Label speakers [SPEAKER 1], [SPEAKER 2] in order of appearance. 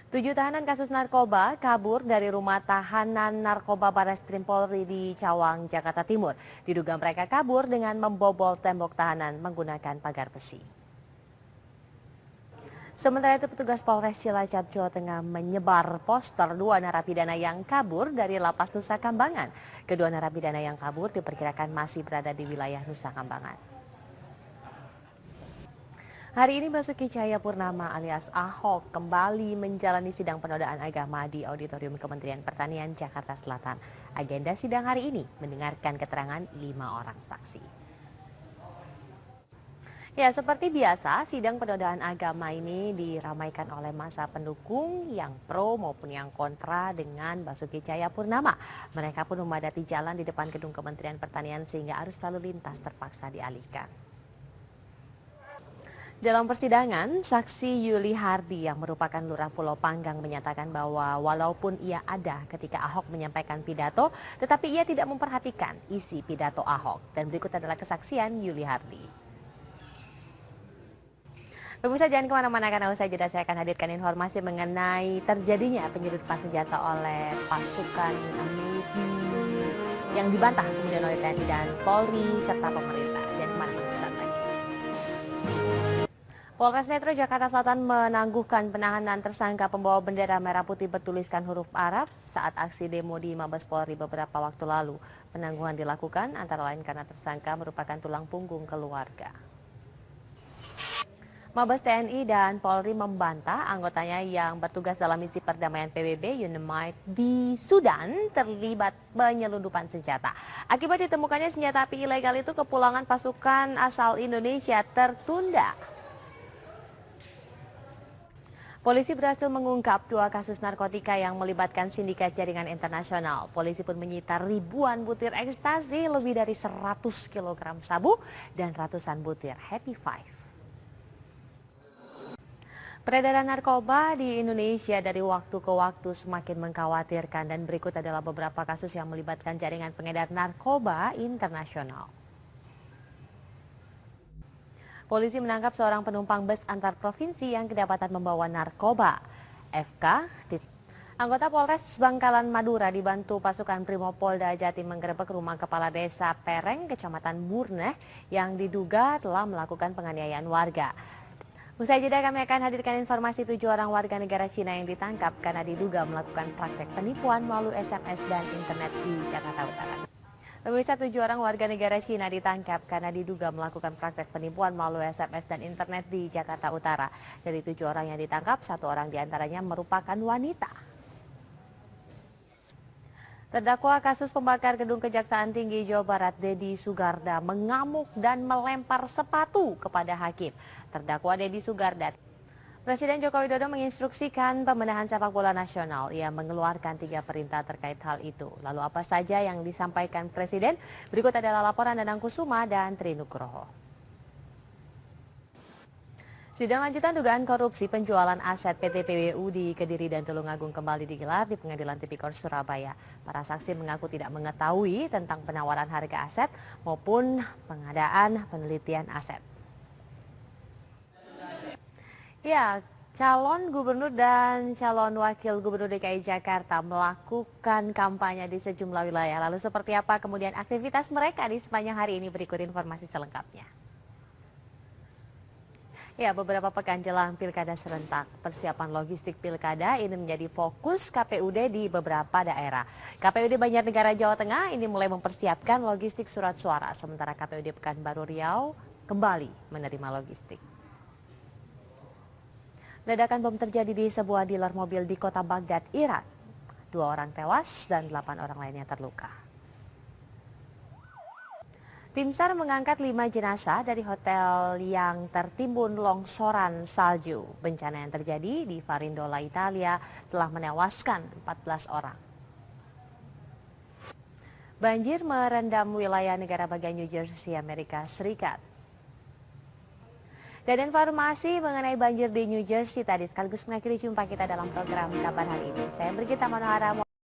[SPEAKER 1] 7 tahanan kasus narkoba kabur dari rumah tahanan narkoba Barreskrim Polri di Cawang, Jakarta Timur. Diduga mereka kabur dengan membobol tembok tahanan menggunakan pagar besi. Sementara itu petugas Polres Cilacap, Jawa Tengah menyebar poster 2 narapidana yang kabur dari Lapas Nusa Kambangan. Kedua narapidana yang kabur diperkirakan masih berada di wilayah Nusa Kambangan. Hari ini Basuki Cahayapurnama alias Ahok kembali menjalani sidang penodaan agama di Auditorium Kementerian Pertanian Jakarta Selatan. Agenda sidang hari ini mendengarkan keterangan 5 orang saksi. Ya, seperti biasa, sidang penodaan agama ini diramaikan oleh massa pendukung yang pro maupun yang kontra dengan Basuki Cahayapurnama. Mereka pun memadati jalan di depan gedung Kementerian Pertanian sehingga arus lalu lintas terpaksa dialihkan. Dalam persidangan, saksi Yuli Hardi yang merupakan lurah Pulau Panggang menyatakan bahwa walaupun ia ada ketika Ahok menyampaikan pidato, tetapi ia tidak memperhatikan isi pidato Ahok. Dan berikut adalah kesaksian Yuli Hardi. Pemirsa jangan kemana-mana karena usai jeda saya akan hadirkan informasi mengenai terjadinya penyeludupan senjata oleh pasukan Navy yang dibantah kemudian oleh TNI dan Polri serta pemerintah. Jangan kemana-mana saat lagi. Polres Metro Jakarta Selatan menangguhkan penahanan tersangka pembawa bendera merah putih bertuliskan huruf Arab saat aksi demo di Mabes Polri beberapa waktu lalu. Penangguhan dilakukan antara lain karena tersangka merupakan tulang punggung keluarga. Mabes TNI dan Polri membantah anggotanya yang bertugas dalam misi perdamaian PBB Unimite di Sudan terlibat penyelundupan senjata. Akibat ditemukannya senjata api ilegal itu, kepulangan pasukan asal Indonesia tertunda. Polisi berhasil mengungkap 2 kasus narkotika yang melibatkan sindikat jaringan internasional. Polisi pun menyita ribuan butir ekstasi, lebih dari 100 kg sabu, dan ratusan butir Happy Five. Peredaran narkoba di Indonesia dari waktu ke waktu semakin mengkhawatirkan dan berikut adalah beberapa kasus yang melibatkan jaringan pengedar narkoba internasional. Polisi menangkap seorang penumpang bus antar provinsi yang kedapatan membawa narkoba. FK, anggota Polres Bangkalan Madura dibantu pasukan Brimopolda Jatim menggerebek rumah kepala desa Pereng, Kecamatan Burneh yang diduga telah melakukan penganiayaan warga. Usai jeda kami akan hadirkan informasi 7 orang warga negara Cina yang ditangkap karena diduga melakukan praktek penipuan melalui SMS dan internet di Jakarta Utara. Pemirsa, 7 orang warga negara Cina ditangkap karena diduga melakukan praktek penipuan melalui SMS dan internet di Jakarta Utara. Dari 7 orang yang ditangkap, 1 orang diantaranya merupakan wanita. Terdakwa kasus pembakar gedung Kejaksaan Tinggi Jawa Barat, Deddy Sugarda, mengamuk dan melempar sepatu kepada hakim. Terdakwa Deddy Sugarda, Presiden Joko Widodo menginstruksikan pembenahan sepak bola nasional. Ia mengeluarkan 3 perintah terkait hal itu. Lalu apa saja yang disampaikan Presiden? Berikut adalah laporan Danang Kusuma dan Tri Nugroho. Sidang lanjutan dugaan korupsi penjualan aset PT PWU di Kediri dan Tulungagung kembali digelar di Pengadilan Tipikor Surabaya. Para saksi mengaku tidak mengetahui tentang penawaran harga aset maupun pengadaan penelitian aset. Ya, calon gubernur dan calon wakil gubernur DKI Jakarta melakukan kampanye di sejumlah wilayah. Lalu seperti apa kemudian aktivitas mereka di sepanjang hari ini? Berikut informasi selengkapnya. Ya, beberapa pekan jelang pilkada serentak, persiapan logistik pilkada ini menjadi fokus KPUD di beberapa daerah. KPUD Banjarnegara Jawa Tengah ini mulai mempersiapkan logistik surat suara, sementara KPUD Pekanbaru Riau kembali menerima logistik. Ledakan bom terjadi di sebuah dealer mobil di kota Baghdad, Irak. 2 orang tewas dan 8 orang lainnya terluka. Tim SAR mengangkat 5 jenazah dari hotel yang tertimbun longsoran salju. Bencana yang terjadi di Farindola, Italia telah menewaskan 14 orang. Banjir merendam wilayah negara bagian New Jersey, Amerika Serikat. Dan informasi mengenai banjir di New Jersey tadi sekaligus mengakhiri jumpa kita dalam program Kabar Hari ini. Saya Brigita Manohara.